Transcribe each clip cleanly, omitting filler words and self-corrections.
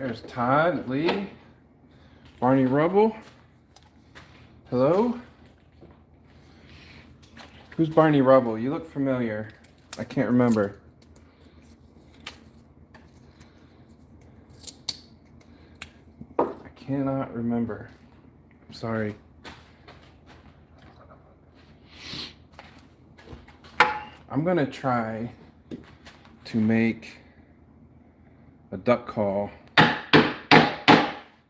There's Todd, Lee, Barney Rubble. Hello? Who's Barney Rubble? You look familiar. I can't remember. I cannot remember. I'm sorry. I'm gonna try to make a duck call.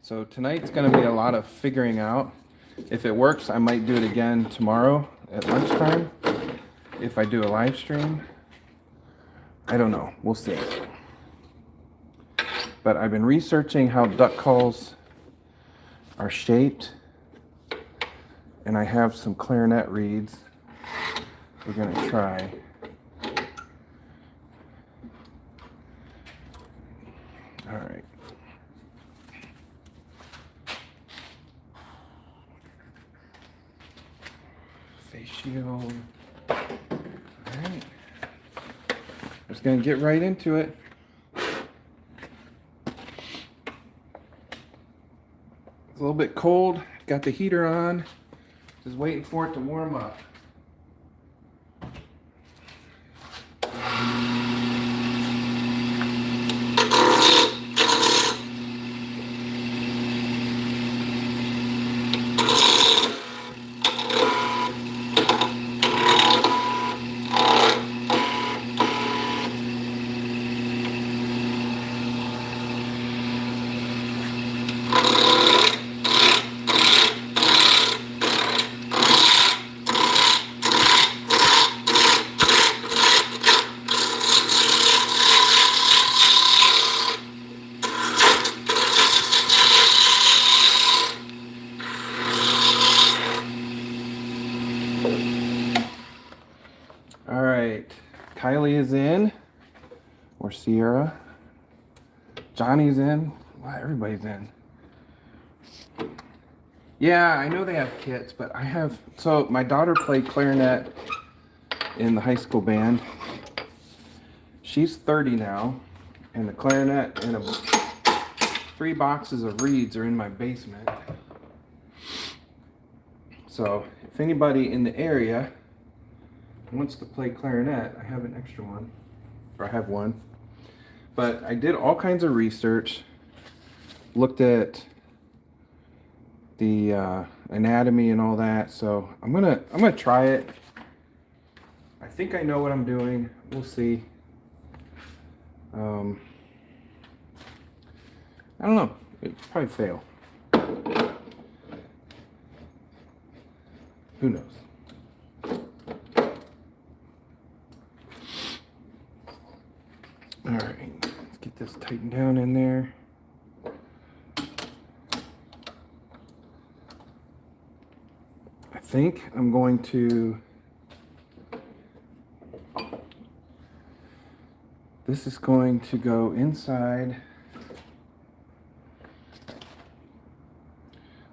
So tonight's gonna be a lot of figuring out. If it works, I might do it again tomorrow at lunchtime. If I do a live stream, I don't know, we'll see. But I've been researching how duck calls are shaped, and I have some clarinet reeds we're gonna try. All right. Face shield. All right. Just gonna get right into it. It's a little bit cold. Got the heater on. Just waiting for it to warm up. All right, Kylie is in, or Sierra. Johnny's in. Wow, everybody's in. Yeah, I know they have kits, but I have, so my daughter played clarinet in the high school band. She's 30 now, and the clarinet and 3 boxes of reeds are in my basement. So if anybody in the area wants to play clarinet, I have an extra one, or I have one. But I did all kinds of research, looked at the anatomy and all that. So I'm gonna try it. I think I know what I'm doing. We'll see. I don't know. It'll probably fail. Who knows? All right, let's get this tightened down in there. I think I'm going to, this is going to go inside.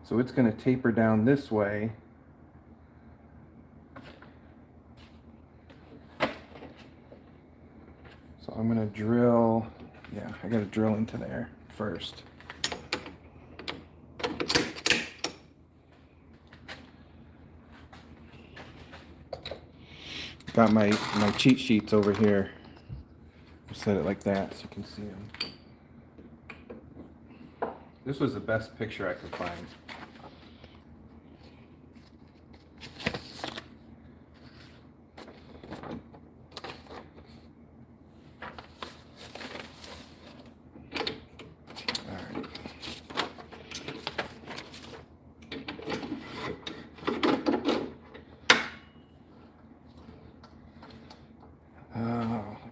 So it's going to taper down this way. So I'm going to drill, yeah, I got to drill into there first. Got my cheat sheets over here. I'll set it like that so you can see them. This was the best picture I could find.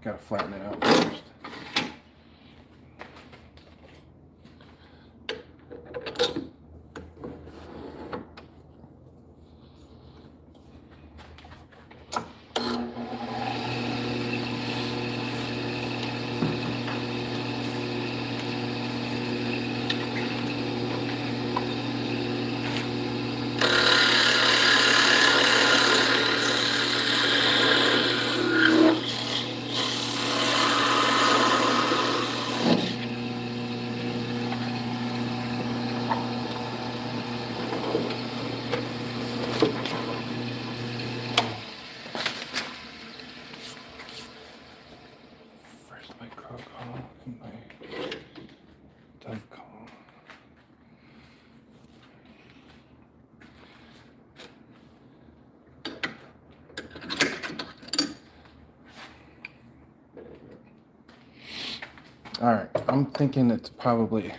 Gotta flatten it out first. Alright, I'm thinking it's probably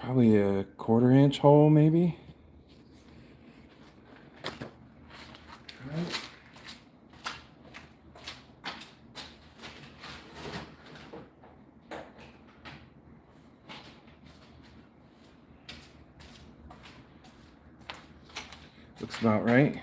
a 1/4 inch hole, maybe. Looks about right.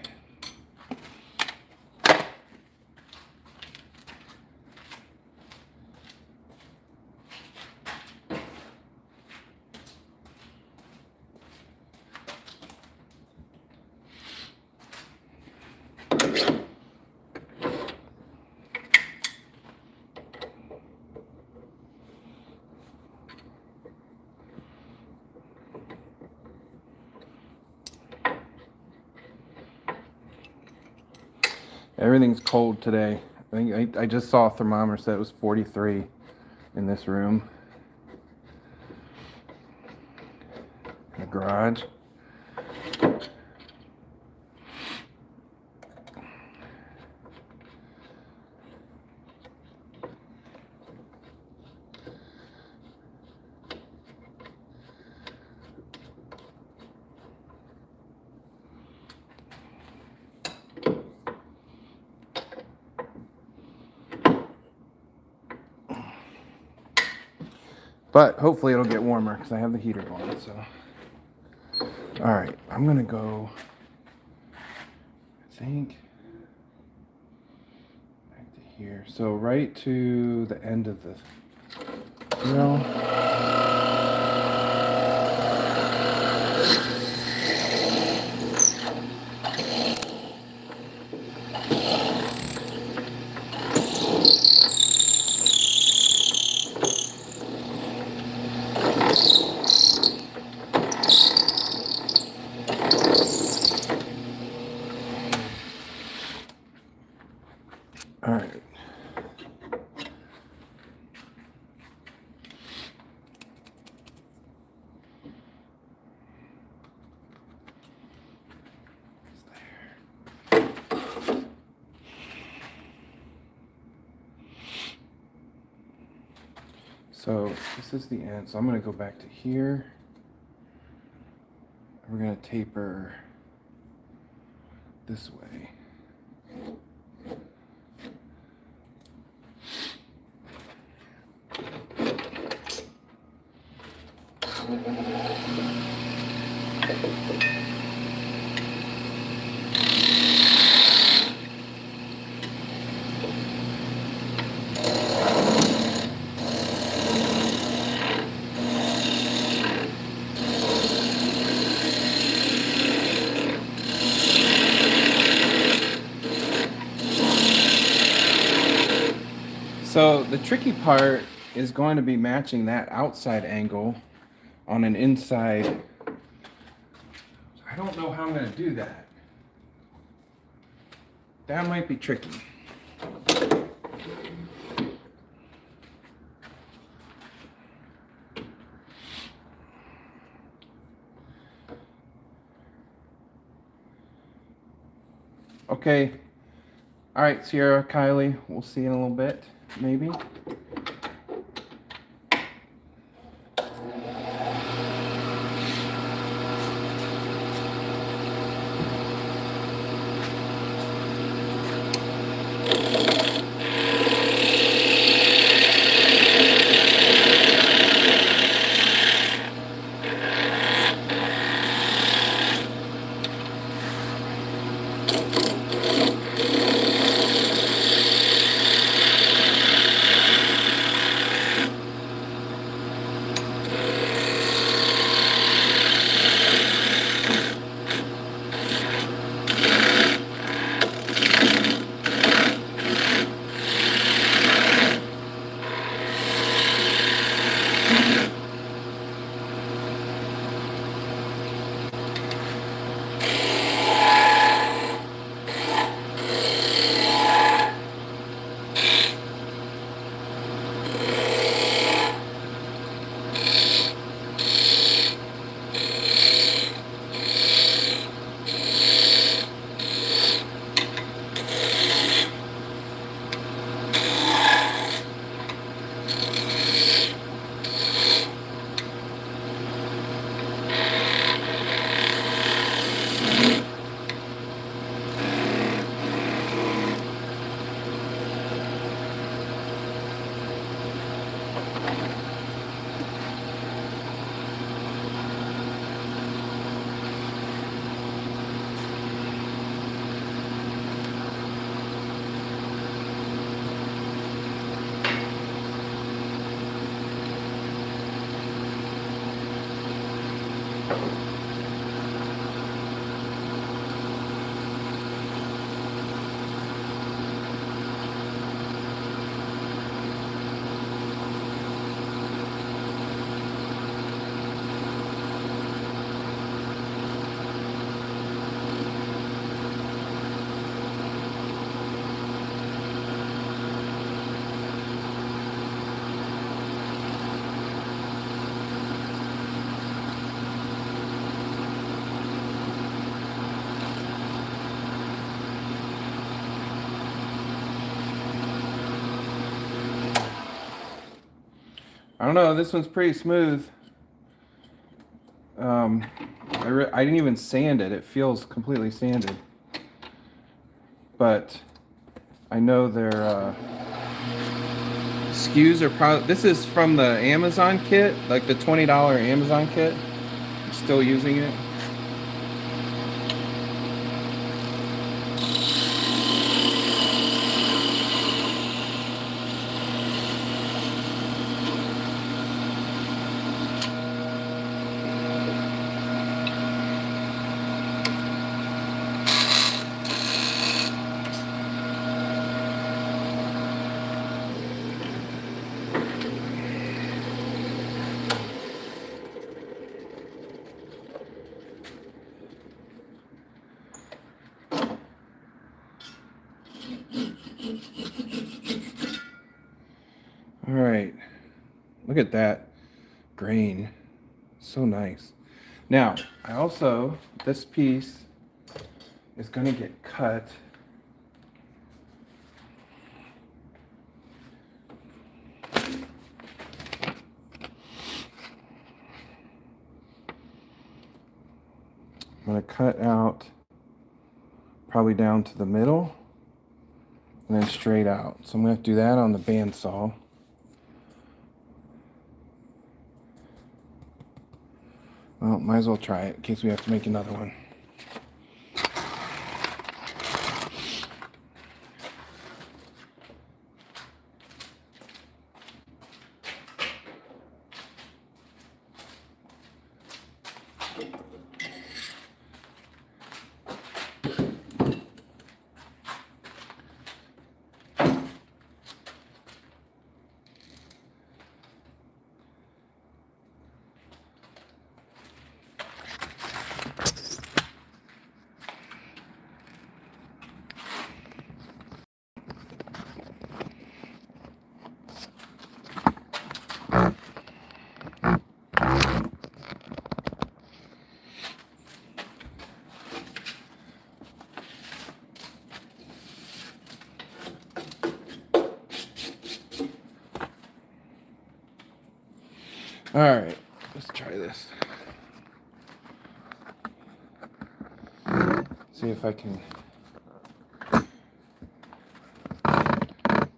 Everything's cold today. I just saw a thermometer said it was 43 in this room. In the garage. But hopefully it'll get warmer because I have the heater on. So, all right, I'm gonna go. I think back to here. So right to the end of the drill. All right. So this is the end. So I'm going to go back to here. We're going to taper this way. So the tricky part is going to be matching that outside angle on an inside. I don't know how I'm going to do that. That might be tricky. Okay. All right, Sierra, Kylie, we'll see you in a little bit, maybe. I don't know, this one's pretty smooth. I didn't even sand it. It feels completely sanded. But I know their SKUs are probably, this is from the Amazon kit, like the $20 Amazon kit. I'm still using it. All right, look at that grain, so nice. Now, I also, this piece is gonna get cut. I'm gonna cut out probably down to the middle and then straight out. So I'm gonna have to do that on the bandsaw. Well, might as well try it in case we have to make another one. All right, let's try this. See if I can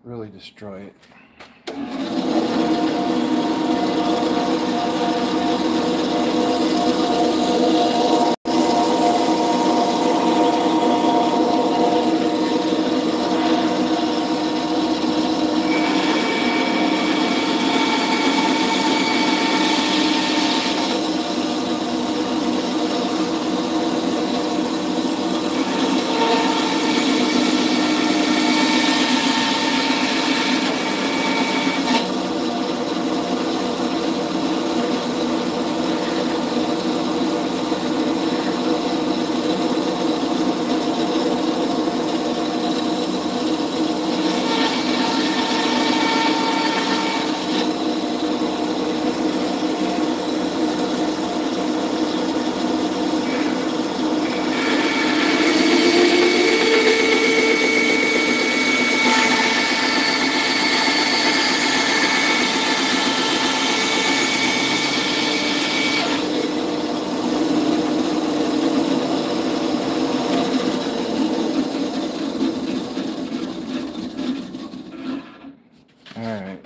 really destroy it.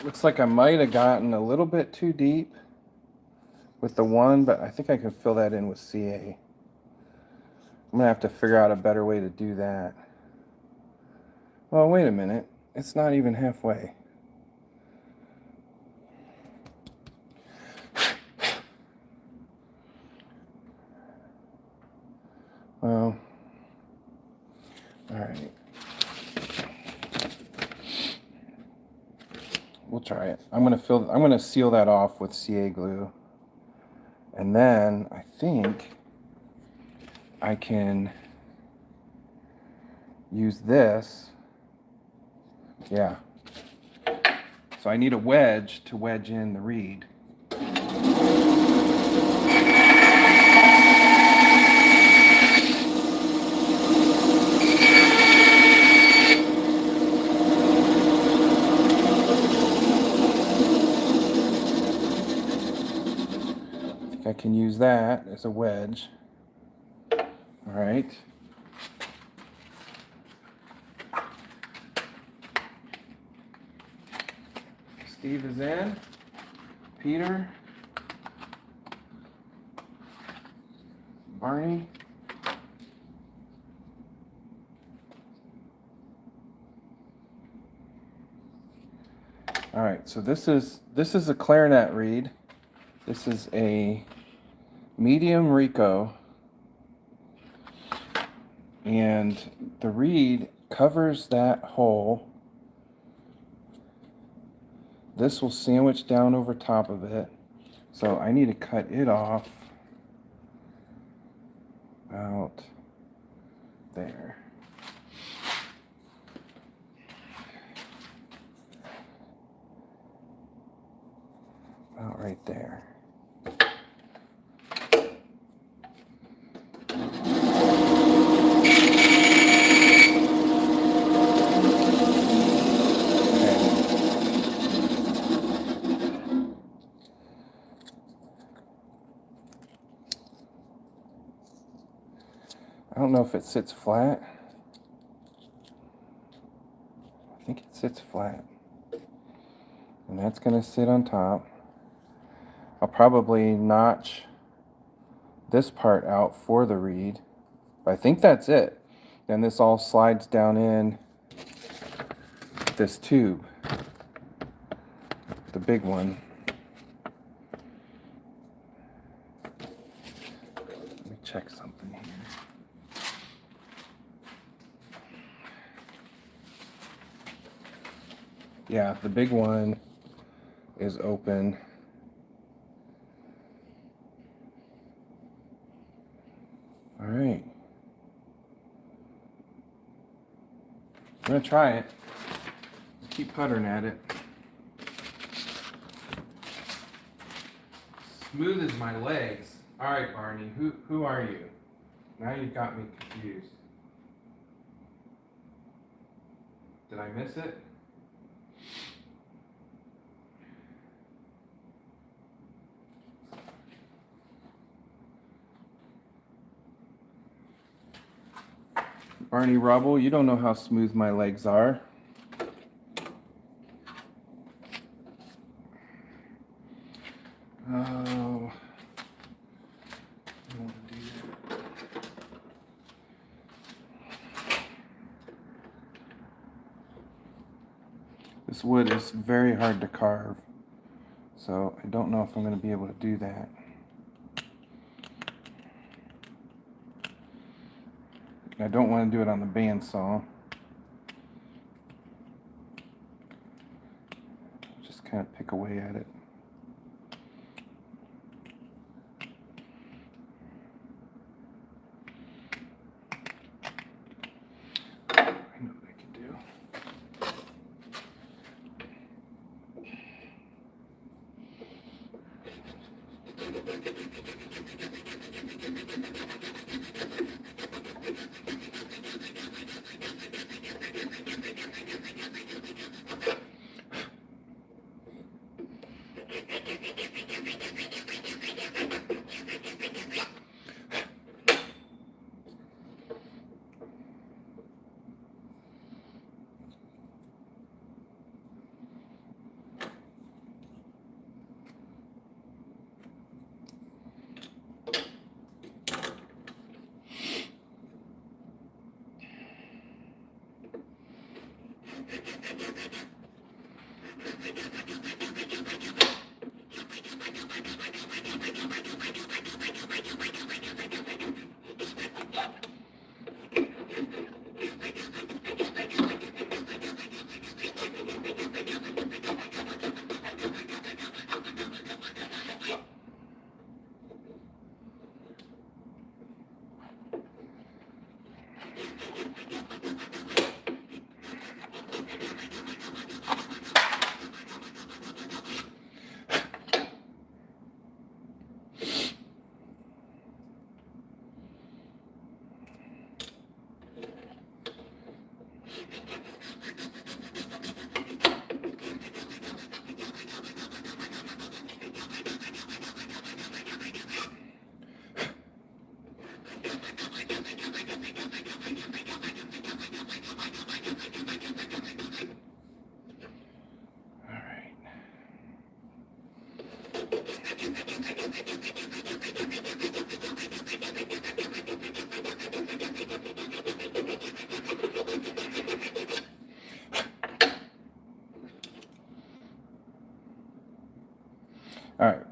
Looks like I might have gotten a little bit too deep with the one, but I think I can fill that in with CA. I'm gonna have to figure out a better way to do that. Well, wait a minute. It's not even halfway. Well, all right. We'll try it. I'm gonna seal that off with CA glue. And then I think I can use this. Yeah. So I need a wedge to wedge in the reed. I can use that as a wedge. All right. Steve is in. Peter. Barney. All right, so this is a clarinet reed. This is a medium Rico, and the reed covers that hole. This will sandwich down over top of it, so I need to cut it off about there. About right there. I don't know if it sits flat. I think it sits flat. And that's going to sit on top. I'll probably notch this part out for the reed. But I think that's it. Then this all slides down in this tube. The big one. Let me check something here. Yeah, the big one is open. All right. I'm gonna try it. Keep puttering at it. Smooth as my legs. All right, Barney. Who are you? Now you've got me confused. Did I miss it? Barney Rubble, you don't know how smooth my legs are. Oh. I don't want to do that. This wood is very hard to carve, so I don't know if I'm going to be able to do that. I don't want to do it on the bandsaw. Just kind of pick away at it. I know what I can do.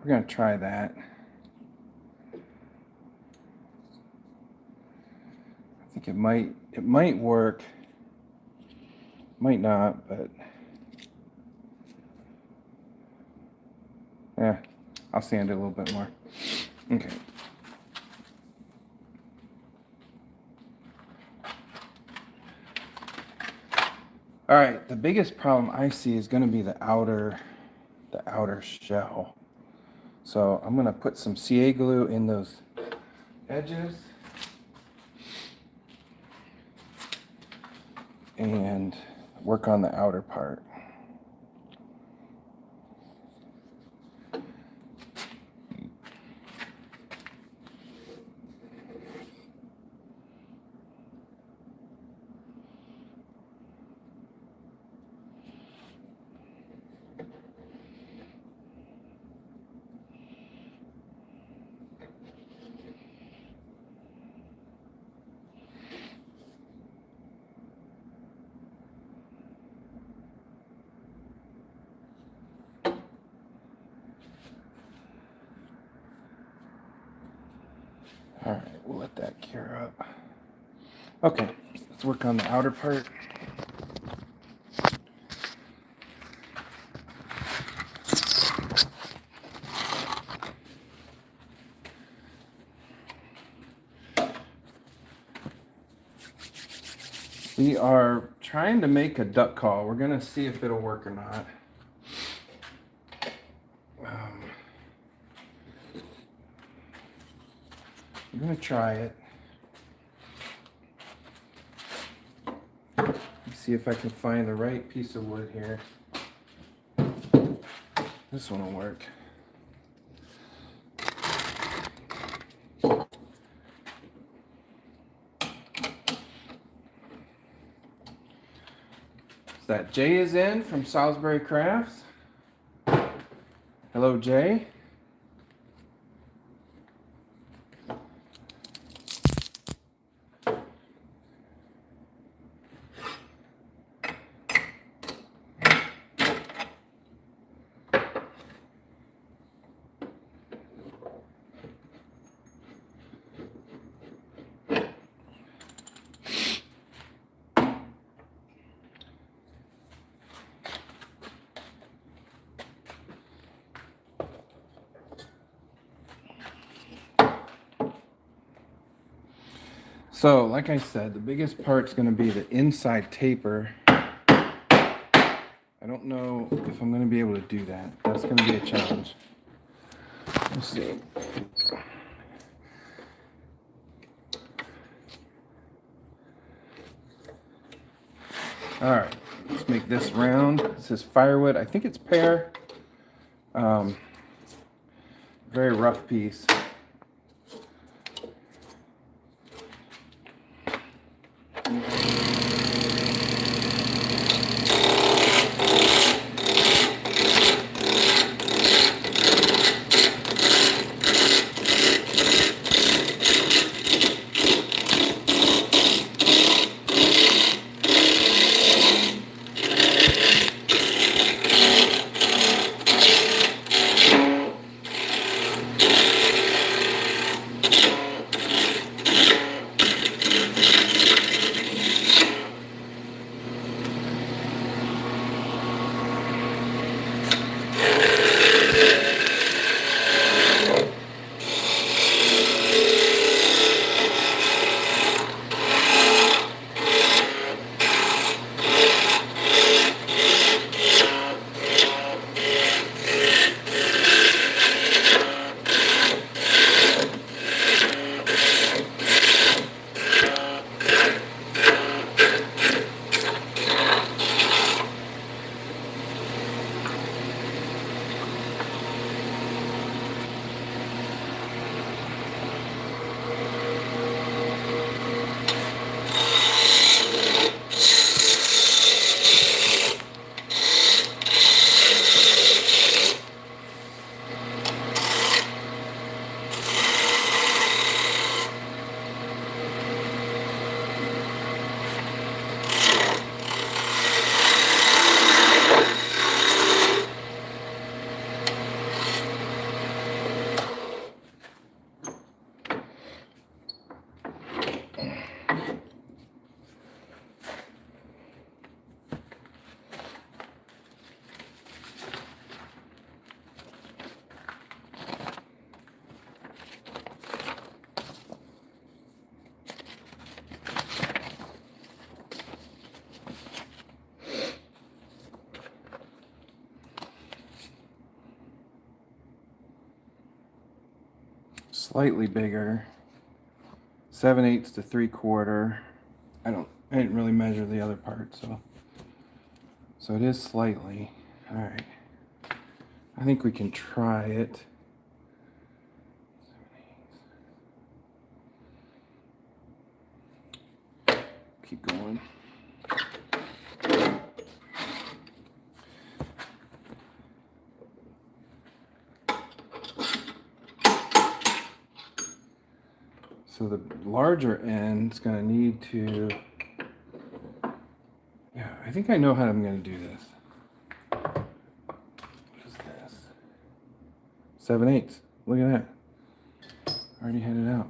we're gonna try that. I think it might work. Might not, but yeah, I'll sand it a little bit more. Okay. All right, the biggest problem I see is going to be the outer shell. So I'm going to put some CA glue in those edges and work on the outer part. All right, we'll let that cure up. Okay, let's work on the outer part. We are trying to make a duck call. We're gonna see if it'll work or not. I'm gonna try it. See if I can find the right piece of wood here. This one will work. So that Jay is in from Salisbury Crafts. Hello, Jay. So, like I said, the biggest part's going to be the inside taper. I don't know if I'm going to be able to do that. That's going to be a challenge. We'll see. All right, let's make this round. This is firewood. I think it's pear. Very rough piece. slightly bigger. 7/8 to 3/4. I didn't really measure the other part, so it is slightly. All right. I think we can try it. Keep going. So the larger end's going to need to, yeah, I think I know how I'm going to do this. What is this? 7/8. Look at that. Already had it out.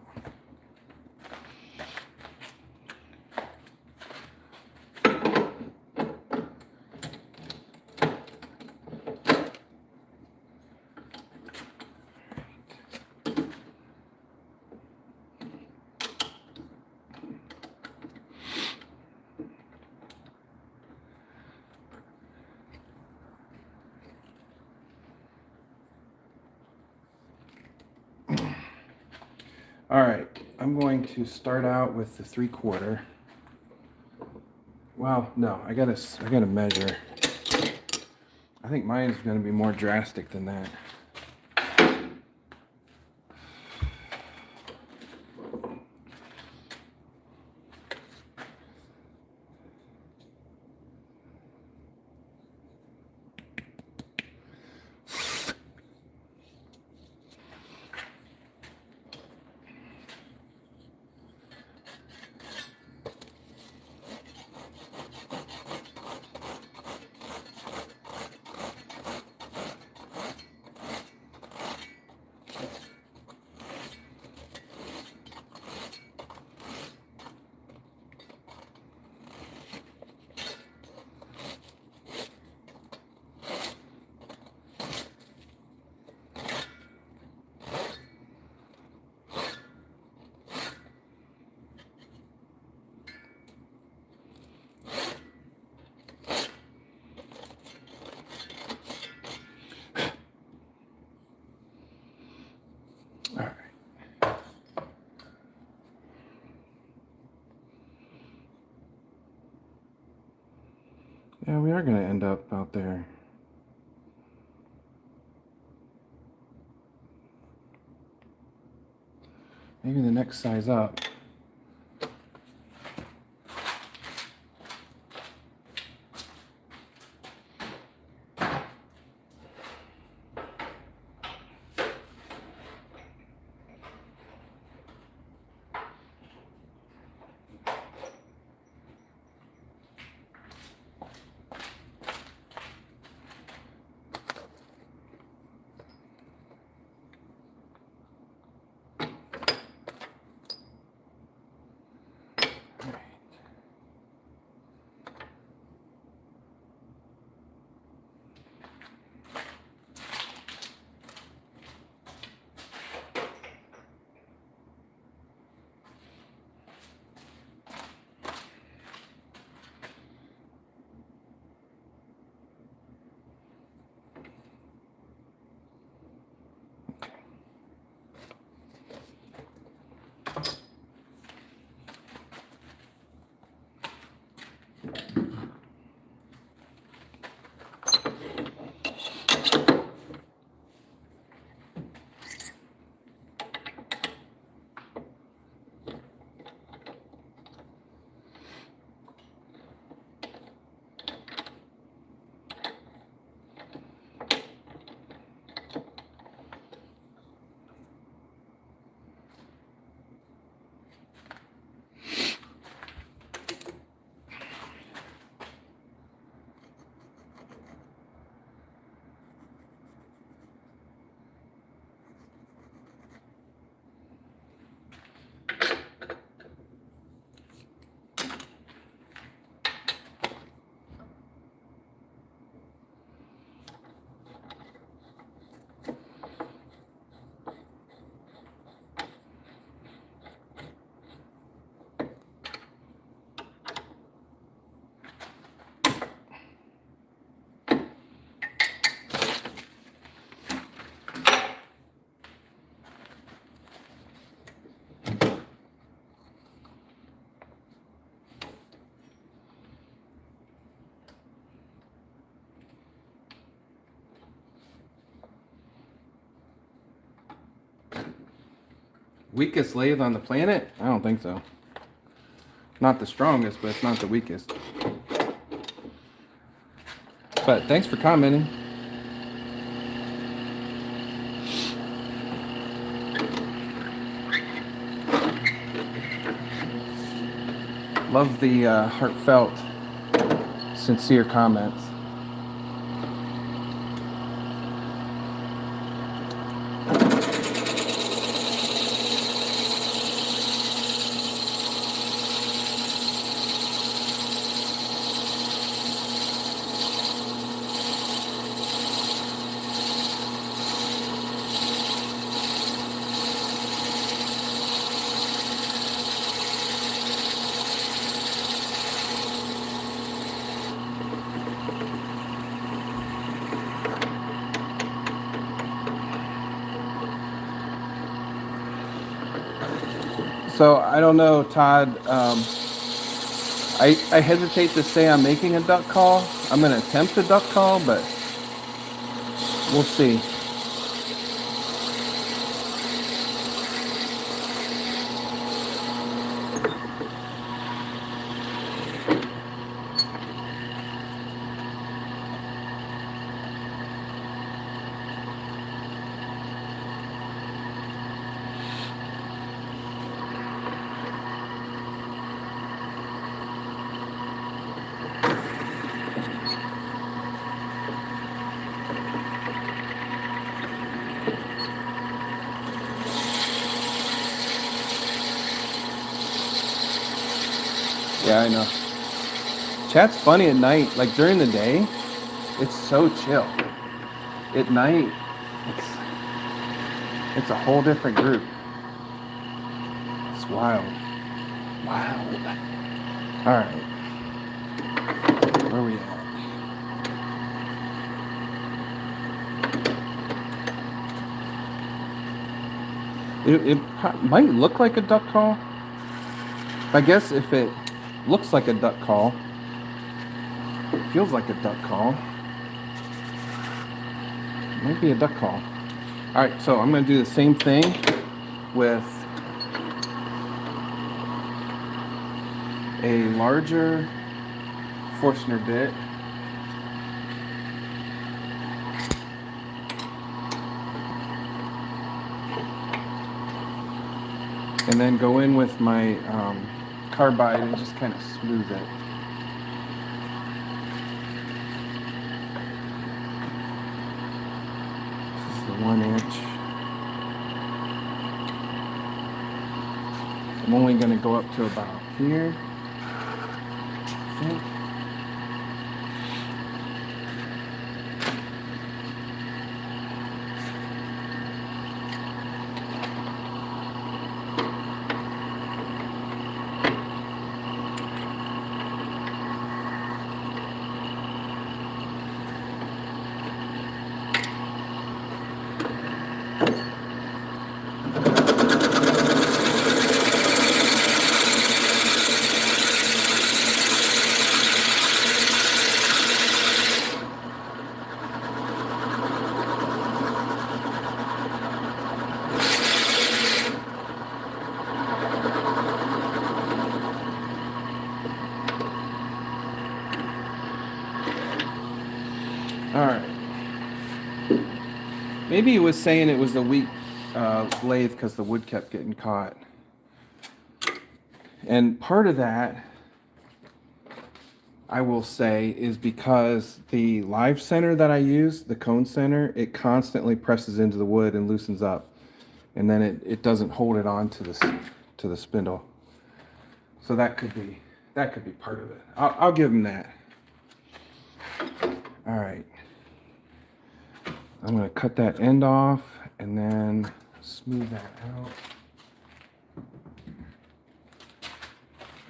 All right, I'm going to start out with the 3/4. Well, no, I gotta measure. I think mine's gonna be more drastic than that. All right. Yeah, we are going to end up out there. Maybe the next size up. Weakest lathe on the planet? I don't think so. Not the strongest, but it's not the weakest. But thanks for commenting. Love the heartfelt, sincere comments. So I don't know, Todd. I hesitate to say I'm making a duck call. I'm going to attempt a duck call, but we'll see. Yeah, I know. Chat's funny at night. Like during the day, it's so chill. At night, it's a whole different group. It's wild. Wild. All right. Where are we at? It might look like a duck call. I guess if it looks like a duck call, it feels like a duck call, it might be a duck call. All right, so I'm going to do the same thing with a larger Forstner bit. And then go in with my carbide and just kind of smooth it. This is the 1 inch. I'm only going to go up to about here, I think. All right. Maybe he was saying it was the weak lathe because the wood kept getting caught. And part of that, I will say, is because the live center that I use, the cone center, it constantly presses into the wood and loosens up. And then it doesn't hold it on to the spindle. So that could be part of it. I'll give him that. All right. I'm going to cut that end off and then smooth that out.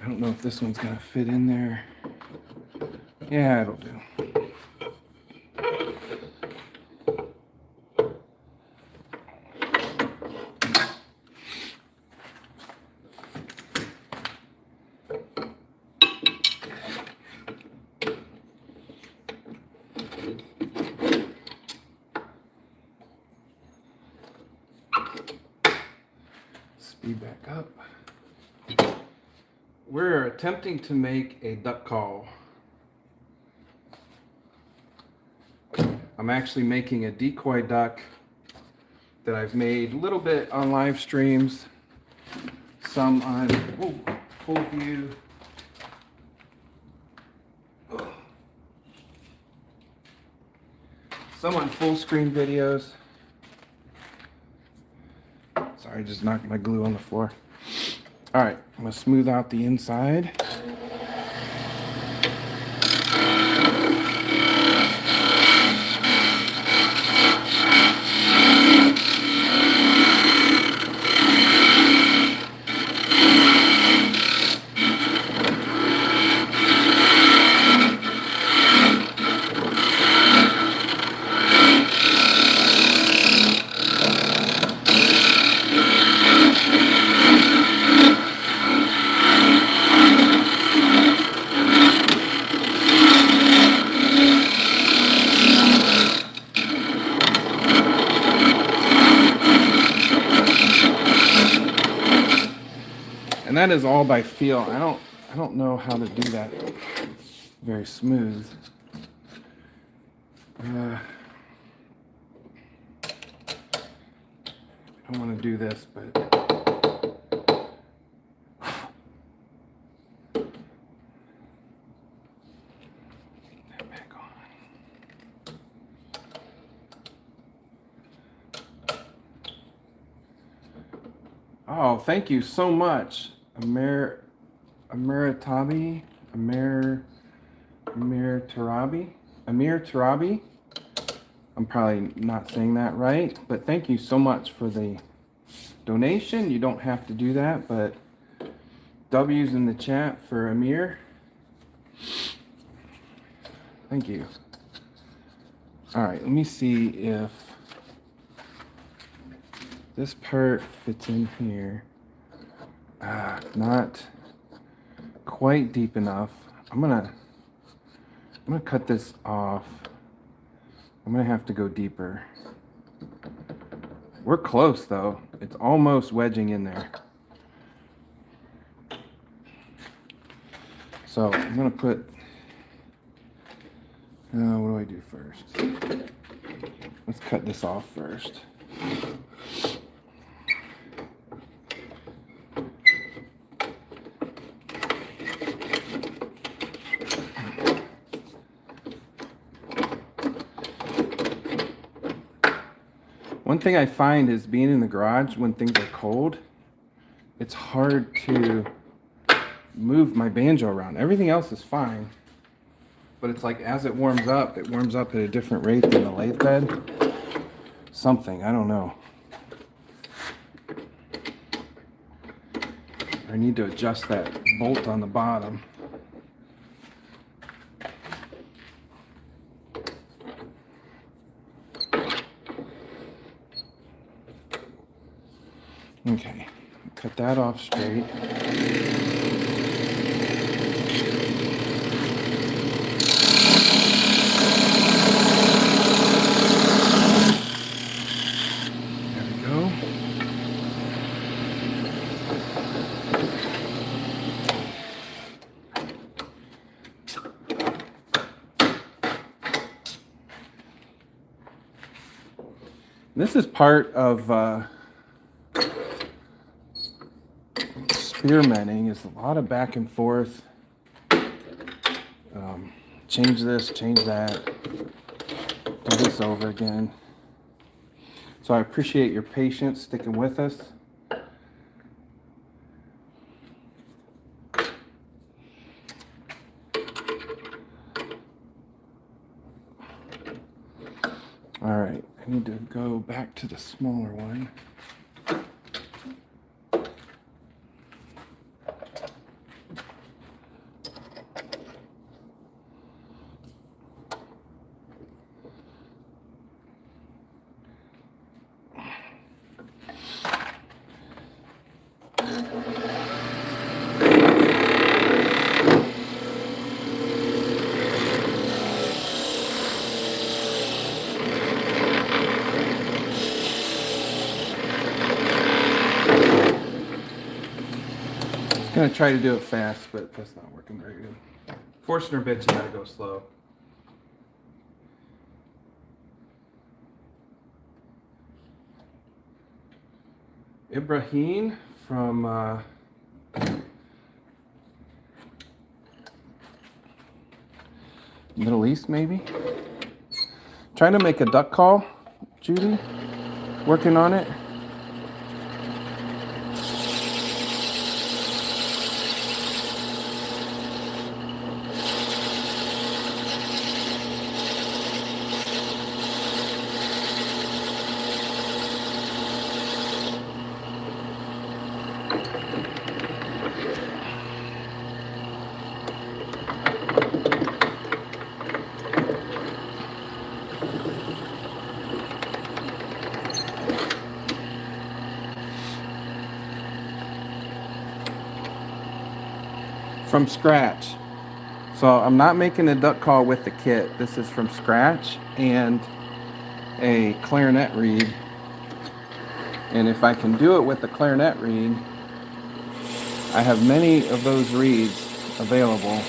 I don't know if this one's going to fit in there. Yeah, it'll do. Speed up. We're attempting to make a duck call. I'm actually making a decoy duck that I've made a little bit on live streams, some on full view. Some on full screen videos. Sorry, I just knocked my glue on the floor. All right, I'm gonna smooth out the inside. And that is all by feel. I don't know how to do that very smooth. I don't want to do this, but that back on. Oh, thank you so much. Amir Tarabi. I'm probably not saying that right, but thank you so much for the donation. You don't have to do that, but W's in the chat for Amir. Thank you. All right, let me see if this part fits in here. Not quite deep enough. I'm gonna cut this off. I'm gonna have to go deeper. We're close though. It's almost wedging in there. So I'm gonna put, what do I do first? Let's cut this off first. One thing I find is being in the garage when things are cold, it's hard to move my banjo around. Everything else is fine, but it's like as it warms up at a different rate than the lathe bed. Something, I don't know. I need to adjust that bolt on the bottom. Okay, cut that off straight. There we go. This is part of experimenting, is a lot of back and forth. Change this, change that, do this over again. So I appreciate your patience sticking with us. All right, I need to go back to the smaller one. Gonna try to do it fast, but that's not working very good. Forstner bits, you gotta go slow. Ibrahim from Middle East, maybe? Trying to make a duck call, Judy. Working on it. From scratch. So I'm not making a duck call with the kit. This is from scratch and a clarinet reed. And if I can do it with the clarinet reed, I have many of those reeds available.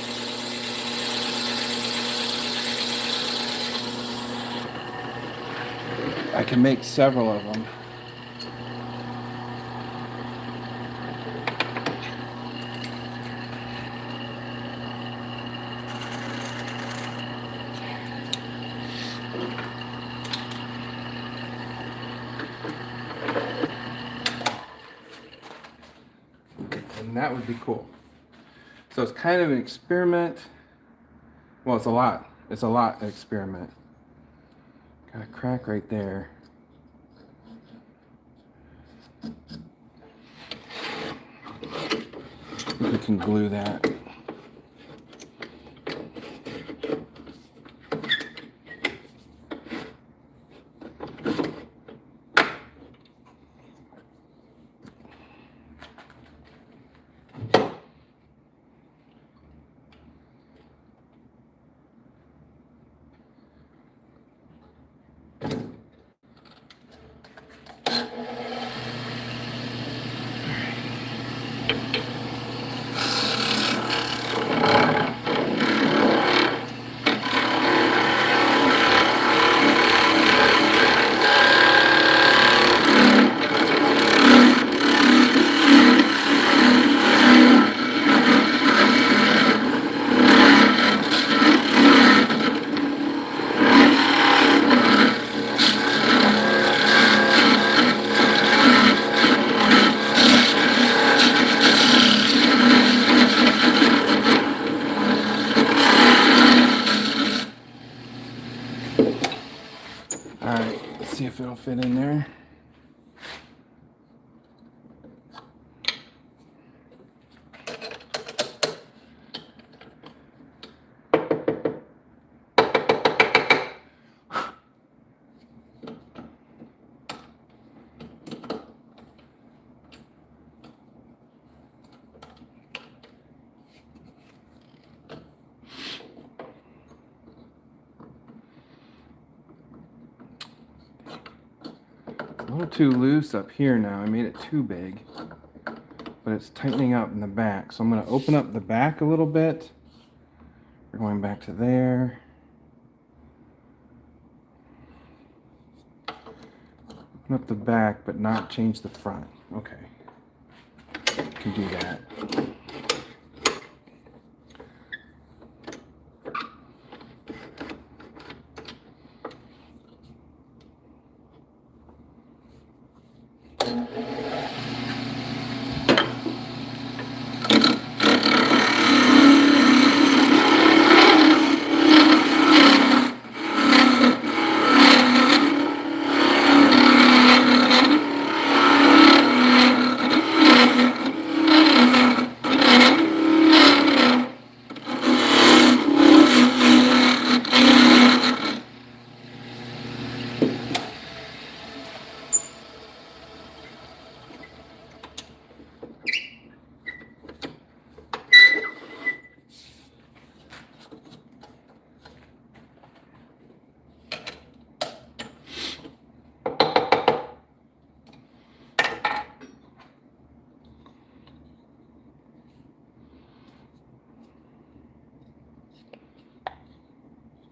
I can make several of them. And that would be cool. So it's kind of an experiment. Well, it's a lot. It's a lot of experiment. Got a crack right there. We can glue that. Alright, let's see if it'll fit in there. A little too loose up here now. I made it too big, but it's tightening up in the back. So I'm going to open up the back a little bit. We're going back to there. Open up the back, but not change the front. Okay. Can do that.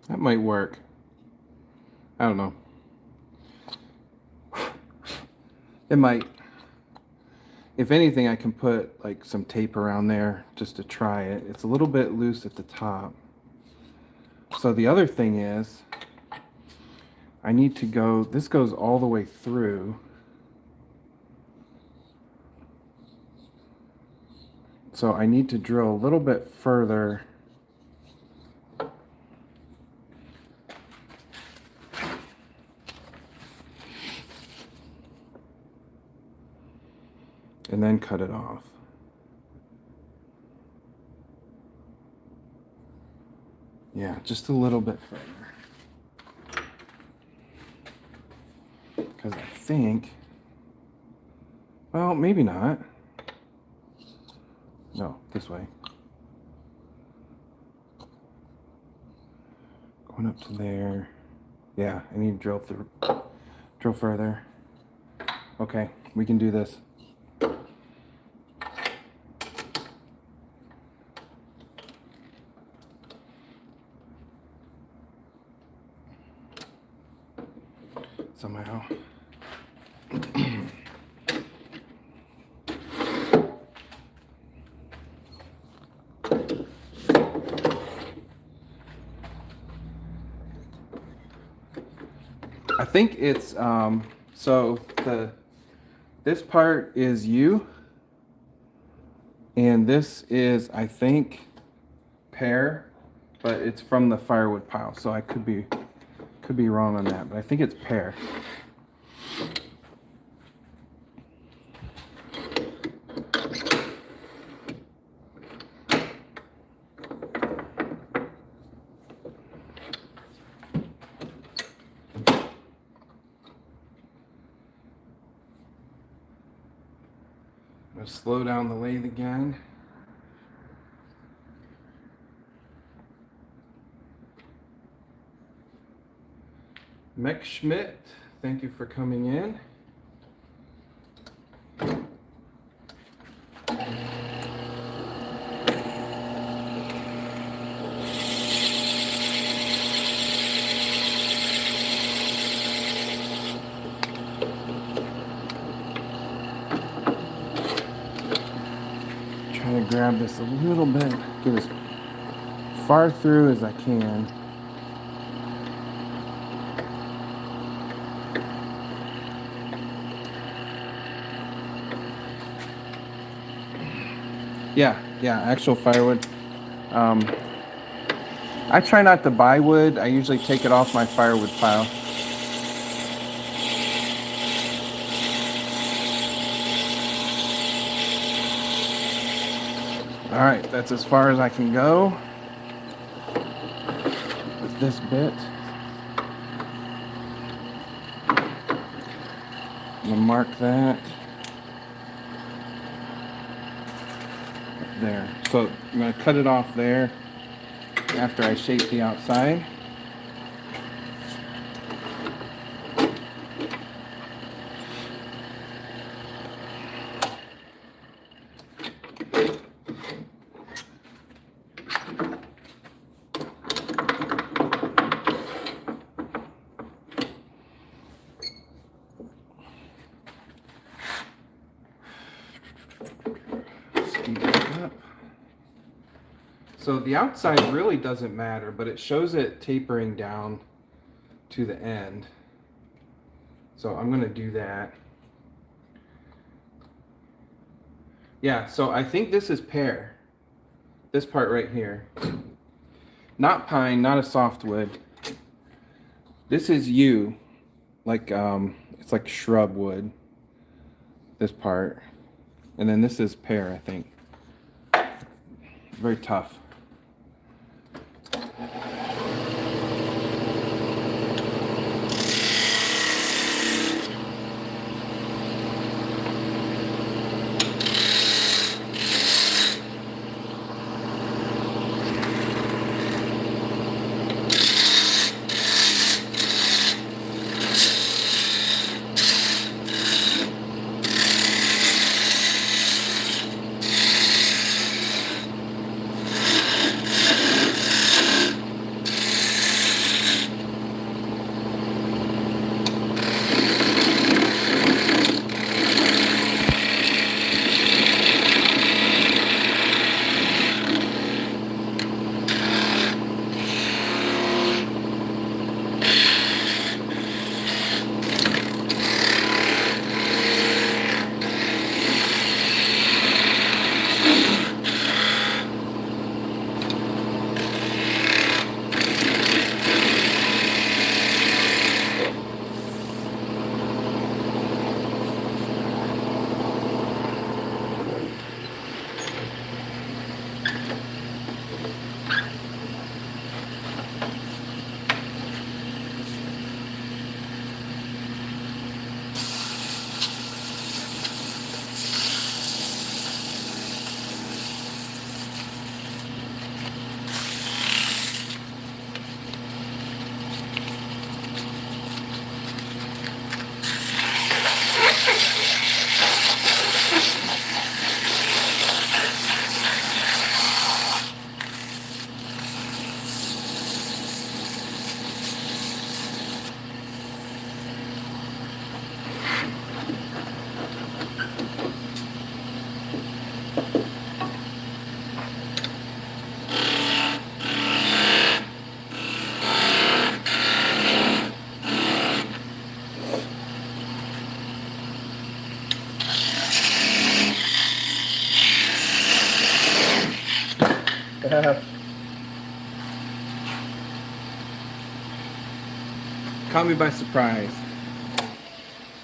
That might work. I don't know. It might. If anything, I can put like some tape around there just to try it. It's a little bit loose at the top. So the other thing is, I need to go, this goes all the way through. So I need to drill a little bit further. And then cut it off. Yeah, just a little bit further. Because I think, well, maybe not. No, this way. Going up to there. Yeah, I need to drill further. Okay, we can do this. Somehow. I think it's so this part is U, and this is, I think, pear, but it's from the firewood pile, so I could be wrong on that, but I think it's pear. I'm going to slow down the lathe again. Meck Schmidt, thank you for coming in. Trying to grab this a little bit, get as far through as I can. Yeah, actual firewood. I try not to buy wood. I usually take it off my firewood pile. All right, that's as far as I can go with this bit. I'm gonna mark that. There. So I'm going to cut it off there after I shape the outside. So the outside really doesn't matter, but it shows it tapering down to the end. So I'm going to do that. Yeah, so I think this is pear. This part right here. Not pine, not a softwood. This is yew, like it's like shrub wood. This part. And then this is pear, I think. Very tough. Caught me by surprise.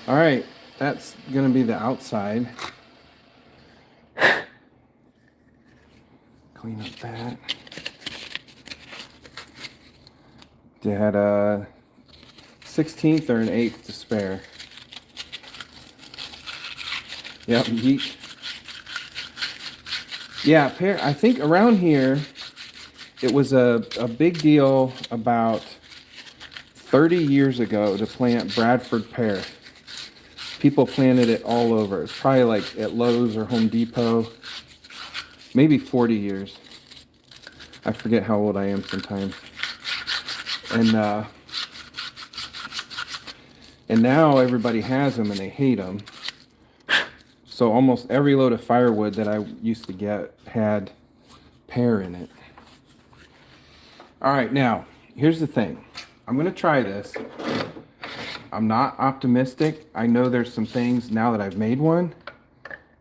All right, that's gonna be the outside. Clean up that. They had a 16th or an 8th to spare. Yep, yeet. Yeah, I think around here it was a big deal about 30 years ago to plant Bradford pear. People planted it all over. It's probably like at Lowe's or Home Depot. Maybe 40 years. I forget how old I am sometimes. And now everybody has them and they hate them. So almost every load of firewood that I used to get had pear in it. All right, now, here's the thing. I'm gonna try this. I'm not optimistic. I know there's some things, now that I've made one,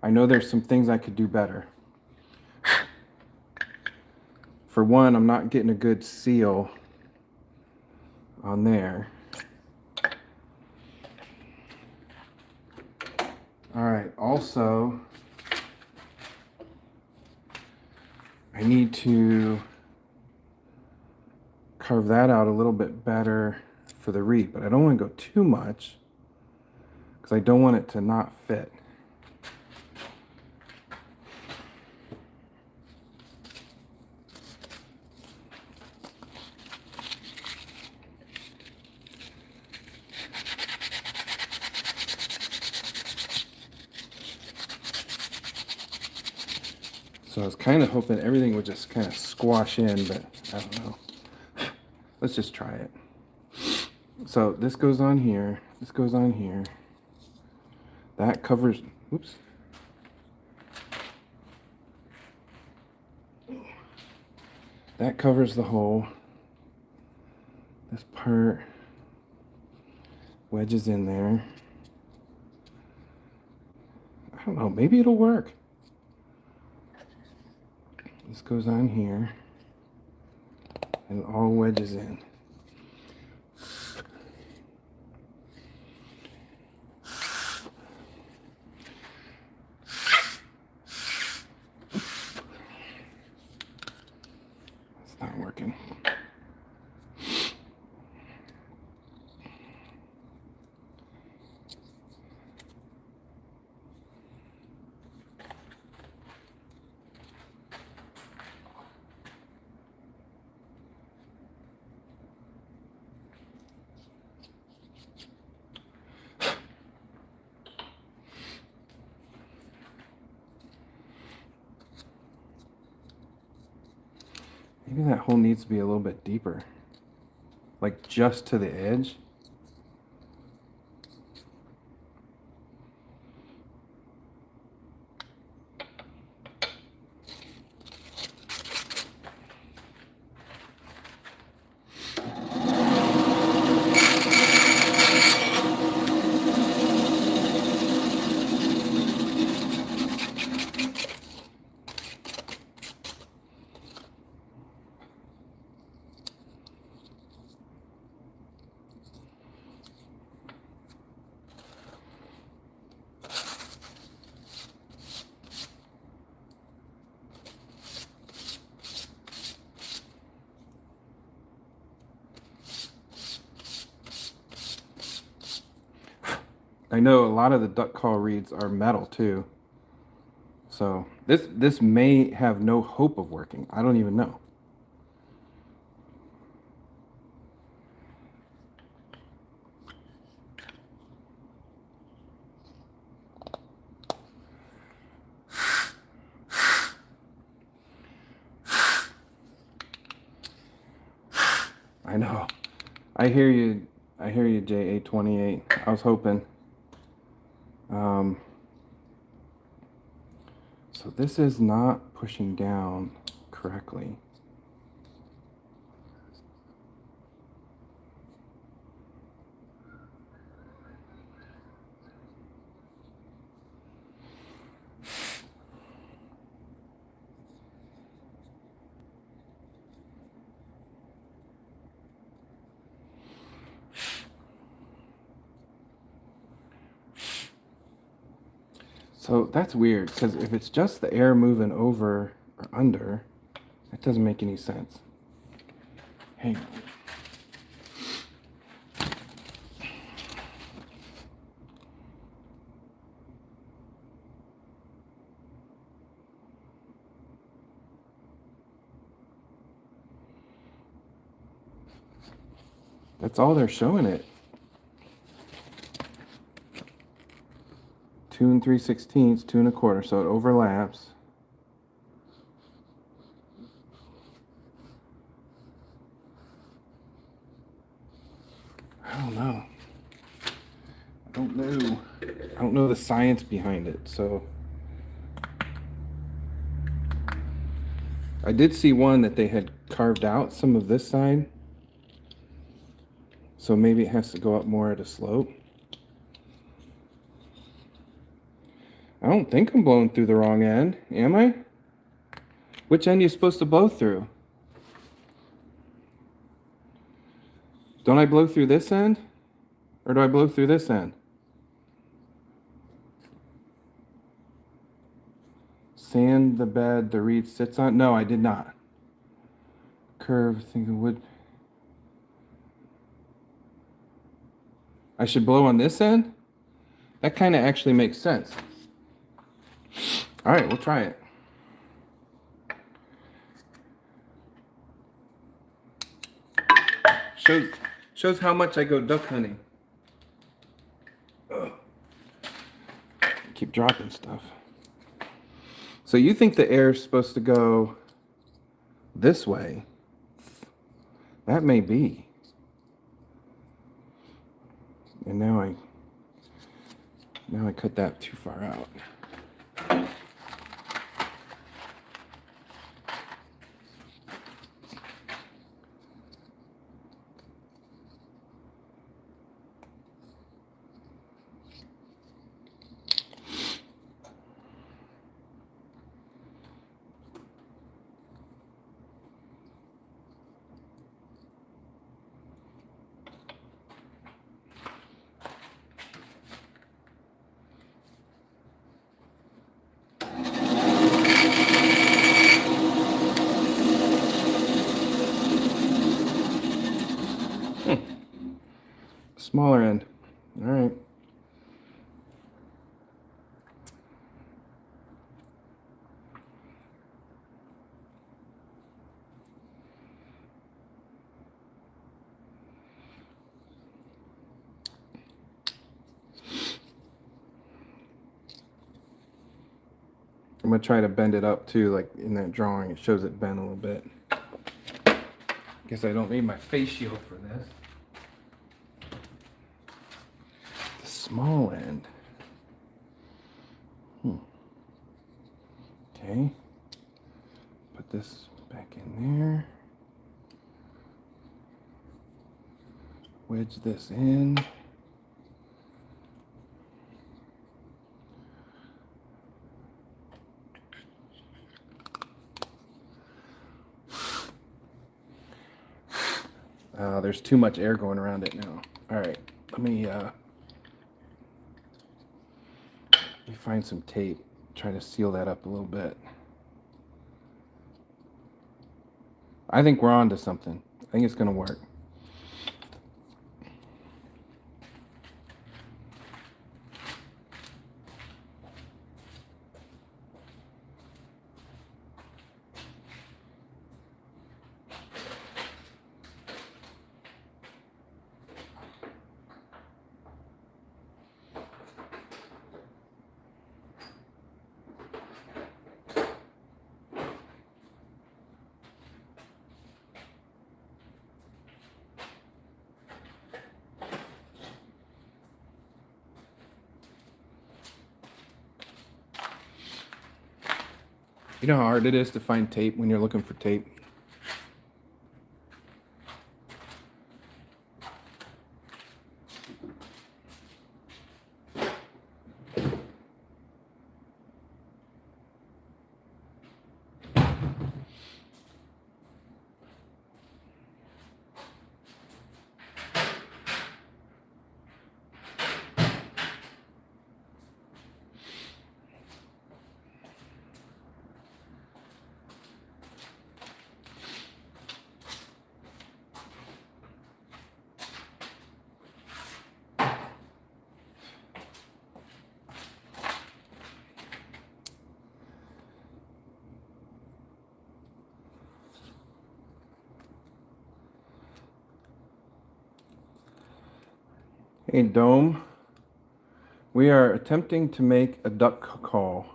I know there's some things I could do better. For one, I'm not getting a good seal on there. All right, also, I need to carve that out a little bit better for the reed, but I don't want to go too much because I don't want it to not fit. So I was kind of hoping everything would just kind of squash in, but I don't know. Let's just try it. So this goes on here. This goes on here. That covers, oops. That covers the hole. This part wedges in there. I don't know, maybe it'll work. This goes on here and all wedges in. It's not working. Maybe that hole needs to be a little bit deeper, like just to the edge. I know a lot of the duck call reeds are metal too. So this may have no hope of working. I don't even know. I know. I hear you, JA28. I was hoping. So this is not pushing down correctly. So that's weird, because if it's just the air moving over or under, that doesn't make any sense. Hang on. That's all they're showing it. 2 3/16, 2 1/4, so it overlaps. I don't know. I don't know the science behind it, so. I did see one that they had carved out some of this side. So maybe it has to go up more at a slope. I don't think I'm blowing through the wrong end, am I? Which end are you supposed to blow through? Don't I blow through this end? Or do I blow through this end? Sand the bed the reed sits on? No, I did not. Curve, think of wood. I should blow on this end? That kind of actually makes sense. All right, we'll try it. Shows how much I go duck hunting. Ugh. Keep dropping stuff. So you think the air is supposed to go this way? That may be. And now I cut that too far out. Smaller end. All right. I'm gonna try to bend it up too, like in that drawing. It shows it bent a little bit. Guess I don't need my face shield for this. The small end. Okay. Put this back in there. Wedge this in. There's too much air going around it now. All right, let me find some tape. Try to seal that up a little bit. I think we're on to something. I think it's gonna work. You know how hard it is to find tape when you're looking for tape? Hey, Dome. We are attempting to make a duck call.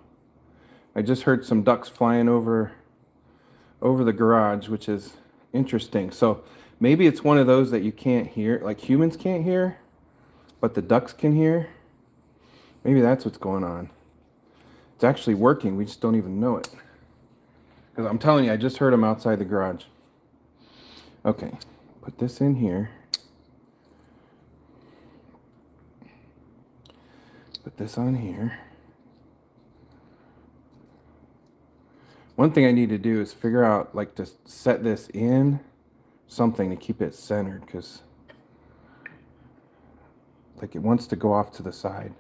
I just heard some ducks flying over the garage, which is interesting. So maybe it's one of those that you can't hear, like humans can't hear, but the ducks can hear. Maybe that's what's going on. It's actually working. We just don't even know it. Because I'm telling you, I just heard them outside the garage. Okay, put this in here. Put this on here. One thing I need to do is figure out, like, to set this in something to keep it centered, because like it wants to go off to the side.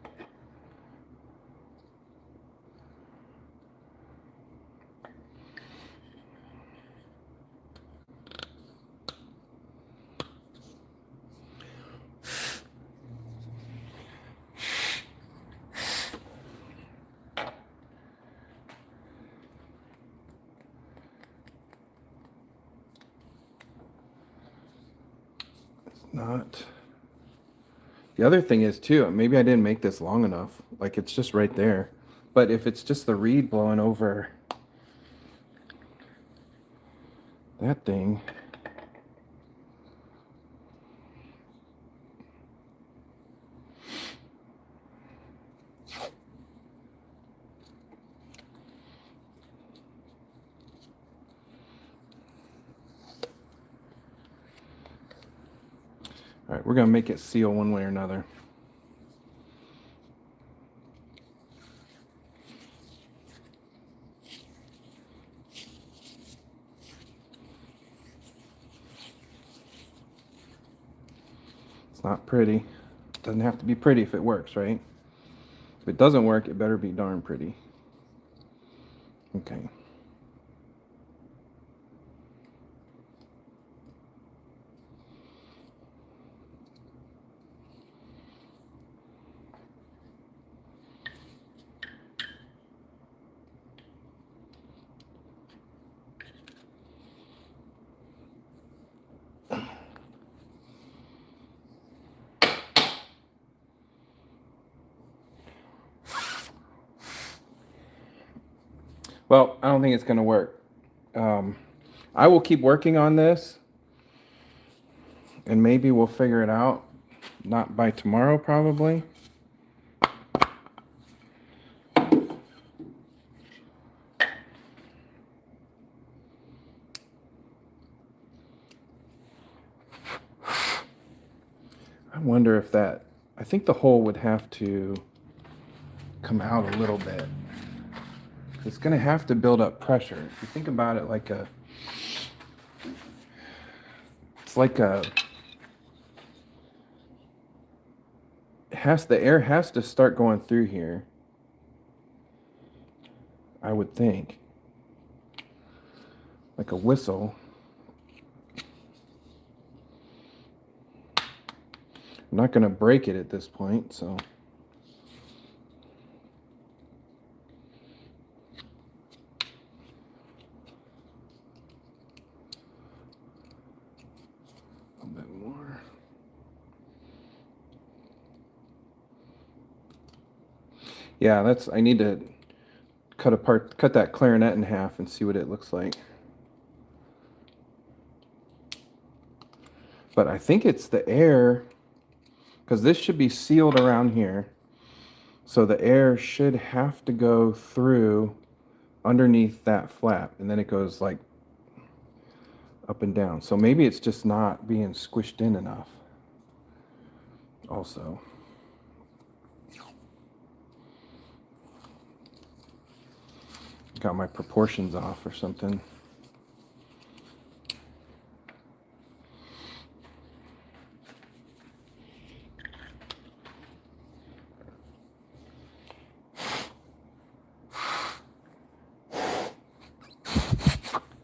Not. The other thing is too, maybe I didn't make this long enough. Like it's just right there. But if it's just the reed blowing over that thing. All right, we're gonna make it seal one way or another. It's not pretty. It doesn't have to be pretty if it works, right? If it doesn't work, it better be darn pretty. Okay. Well, I don't think it's going to work. I will keep working on this, and maybe we'll figure it out. Not by tomorrow, probably. I wonder if that, I think the hole would have to come out a little bit. It's going to have to build up pressure. If you think about it like it's like the air has to start going through here, I would think. Like a whistle. I'm not going to break it at this point, so. A bit more. Yeah, I need to cut that clarinet in half and see what it looks like. But I think it's the air, because this should be sealed around here. So the air should have to go through underneath that flap, and then it goes like up and down. So maybe it's just not being squished in enough. Also. Got my proportions off or something.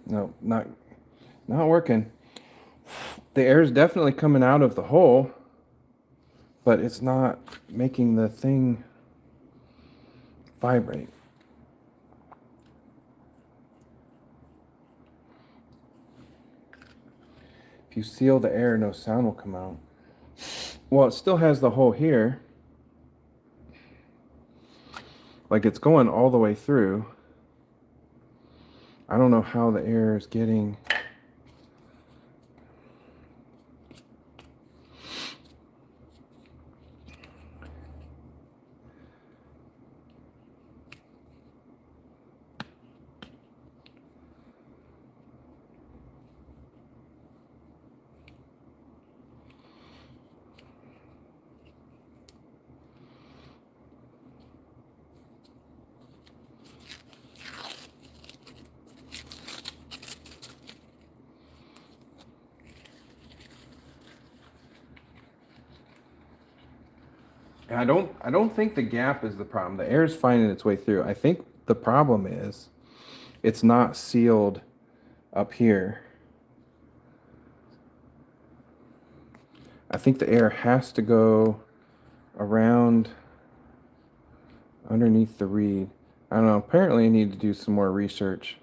No, not working. The air is definitely coming out of the hole, but it's not making the thing vibrate. If you seal the air, no sound will come out. Well, it still has the hole here. Like it's going all the way through. I don't know how the air is getting. I don't think the gap is the problem. The air is finding its way through. I think the problem is it's not sealed up here. I think the air has to go around underneath the reed. I don't know. Apparently I need to do some more research.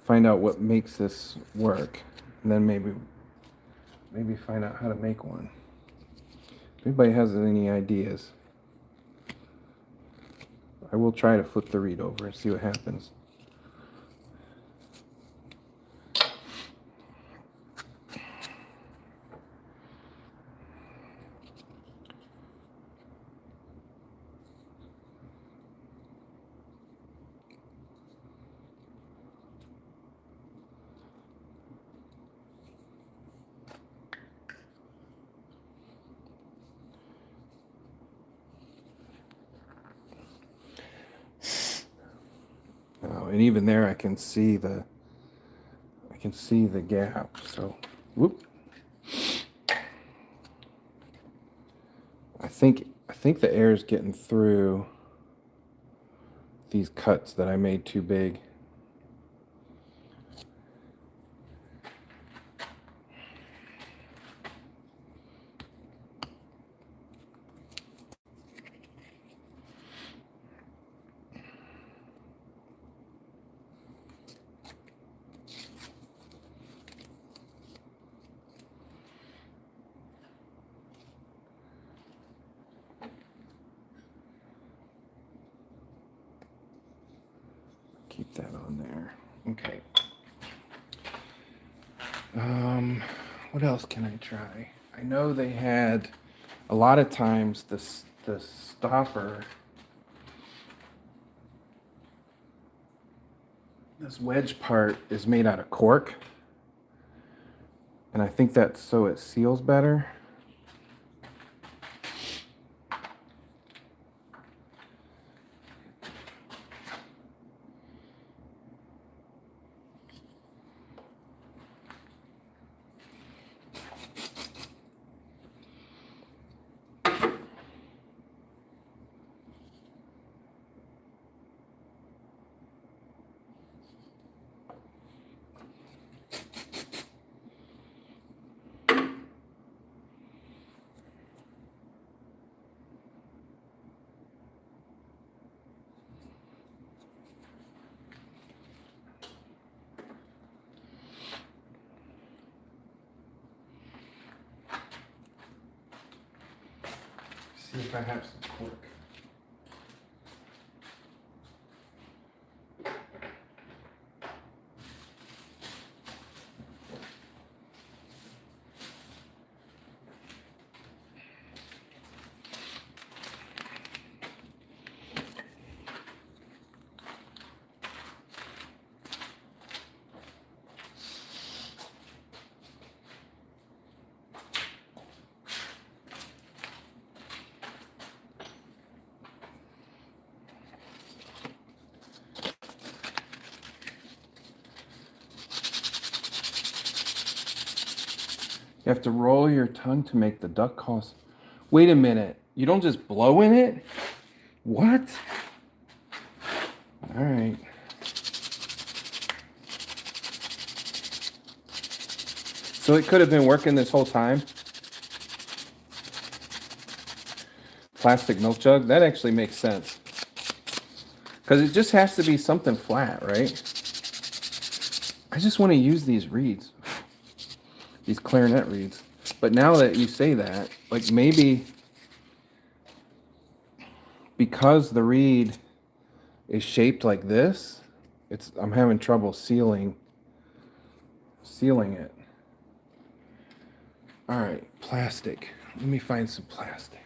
Find out what makes this work, and then maybe find out how to make one. If anybody has any ideas, I will try to flip the reed over and see what happens. And even there I can see the gap. So whoop. I think the air is getting through these cuts that I made too big. Keep that on there. Okay. What else can I try? I know they had a lot of times the stopper, this wedge part is made out of cork, and I think that's so it seals better. See if I have some cork. You have to roll your tongue to make the duck calls. Wait a minute. You don't just blow in it? What? All right. So it could have been working this whole time. Plastic milk jug. That actually makes sense. Because it just has to be something flat, right? I just want to use these reeds, these clarinet reeds. But now that you say that, like maybe because the reed is shaped like this, I'm having trouble sealing it. All right, plastic. Let me find some plastic.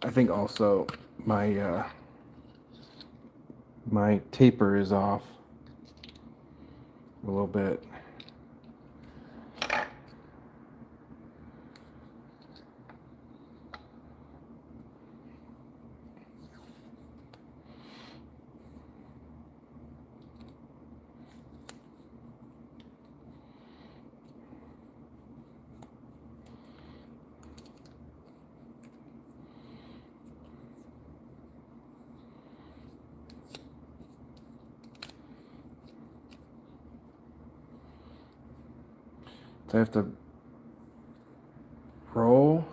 I think also my my taper is off a little bit. So I have to roll,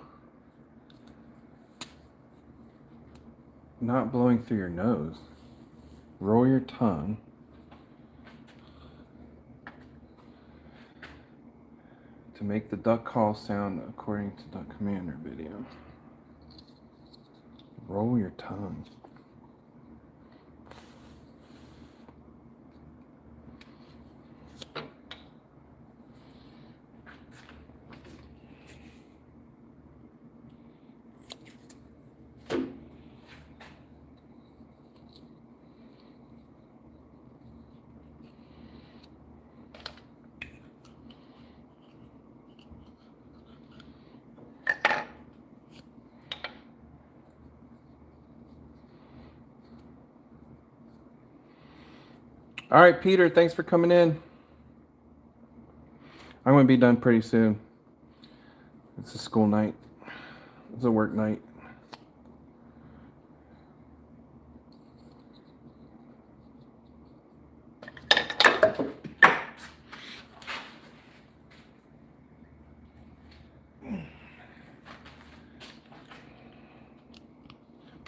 not blowing through your nose. Roll your tongue. To make the duck call sound according to Duck Commander video. Roll your tongue. All right, Peter, thanks for coming in. I'm going to be done pretty soon. It's a school night. It's a work night.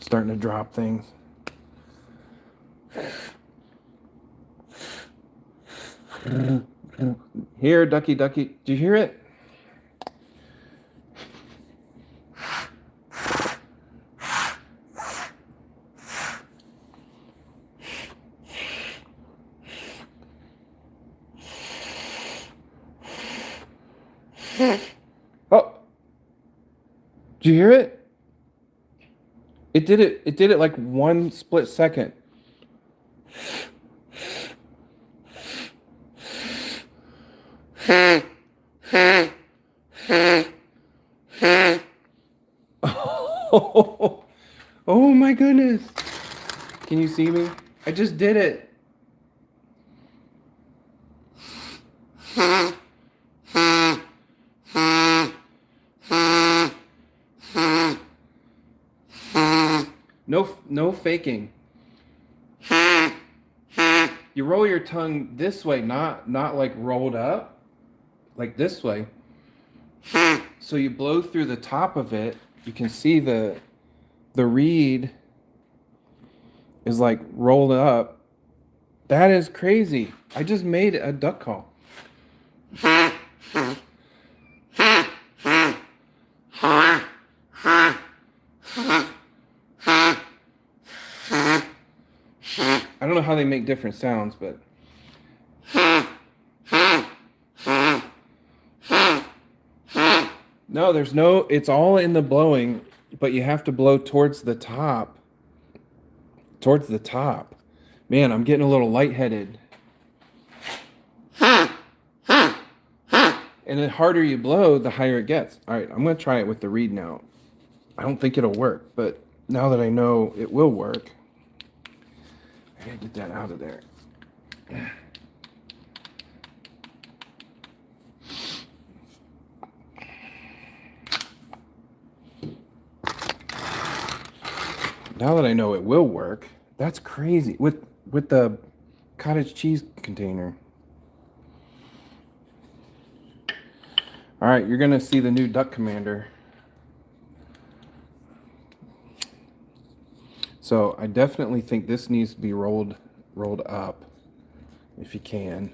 Starting to drop things. Here, ducky, ducky. Do you hear it? Oh, did you hear it? It did it like one split second. Oh, oh my goodness. Can you see me? I just did it. No faking. You roll your tongue this way, not like rolled up, like this way. So you blow through the top of it. You can see the reed is like rolled up. That is crazy. I just made a duck call. I don't know how they make different sounds, but no, there's no, it's all in the blowing, but you have to blow towards the top. Towards the top. Man, I'm getting a little lightheaded. And the harder you blow, the higher it gets. All right, I'm going to try it with the reed now. I don't think it'll work, but now that I know it will work, I gotta get that out of there. Now that I know it will work, that's crazy. With the cottage cheese container. All right, you're gonna see the new duck commander. So I definitely think this needs to be rolled up, if you can.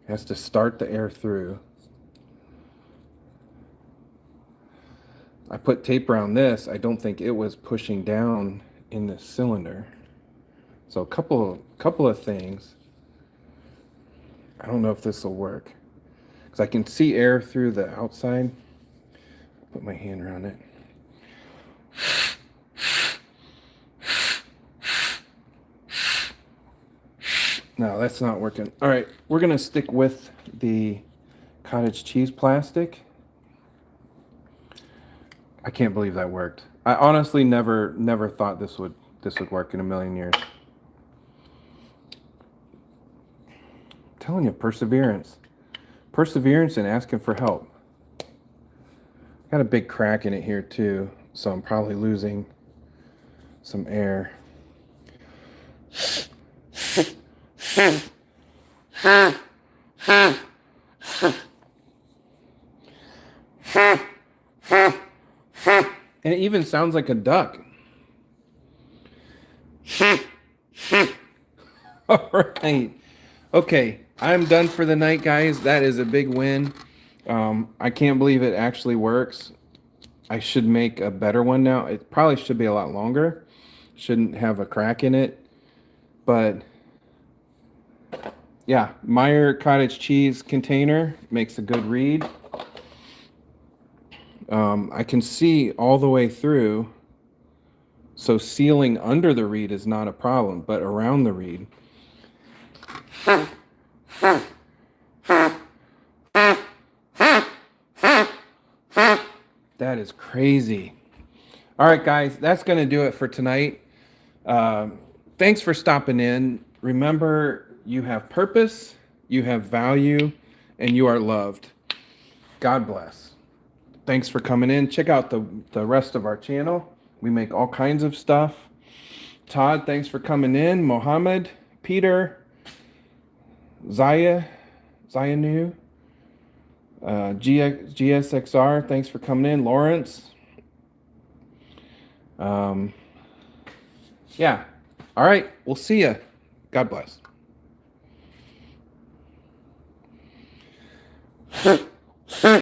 It has to start the air through. I put tape around this. I don't think it was pushing down in the cylinder. So a couple of things. I don't know if this will work, because I can see air through the outside. Put my hand around it. No, that's not working. All right, we're gonna stick with the cottage cheese plastic. I can't believe that worked. I honestly never thought this would work in a million years. I'm telling you, perseverance. Perseverance and asking for help. Got a big crack in it here too, so I'm probably losing some air. And it even sounds like a duck. All right. Okay, I'm done for the night, guys. That is a big win. I can't believe it actually works. I should make a better one now. It probably should be a lot longer. Shouldn't have a crack in it. But yeah, Meyer cottage cheese container makes a good reed. I can see all the way through, so sealing under the reed is not a problem, but around the reed. That is crazy. All right, guys, that's going to do it for tonight. Thanks for stopping in. Remember, you have purpose, you have value, and you are loved. God bless. Thanks for coming in. Check out the rest of our channel. We make all kinds of stuff. Todd, thanks for coming in. Mohammed, Peter, Zayanu, GSXR, thanks for coming in. Lawrence. Yeah. All right. We'll see ya. God bless.